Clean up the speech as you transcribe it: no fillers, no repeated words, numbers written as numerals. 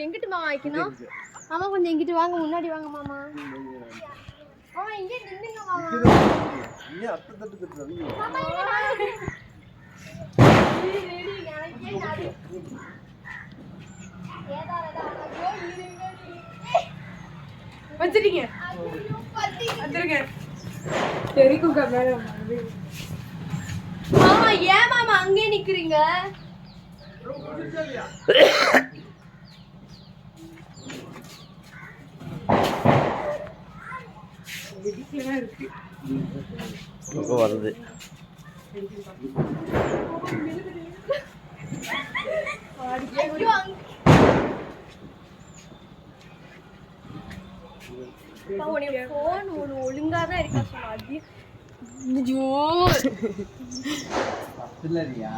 எங்கிட்டு மாமா வைக்கணும்? மாமா கொஞ்சம் எங்கிட்டு வாங்க, முன்னாடி வாங்க மாமா. மாமா இங்கே நின்னுங்க மாமா. நீ அத்தை தட்டு கட்டுறீங்க. மாமா இங்க வாங்க. ரெடி எனக்கே நடி. ஏதாடா ஐயோ இருங்க நீ. வச்சிட்டீங்க. ஐயோ பத்தி. வந்துருங்க. தெரிக்கும் கேமரா. மாமா ஏன் மாமா அங்கே நிக்கிறீங்க? வருது போன் ஒழுங்காதான் இருக்கா சொன்னா இல்லையா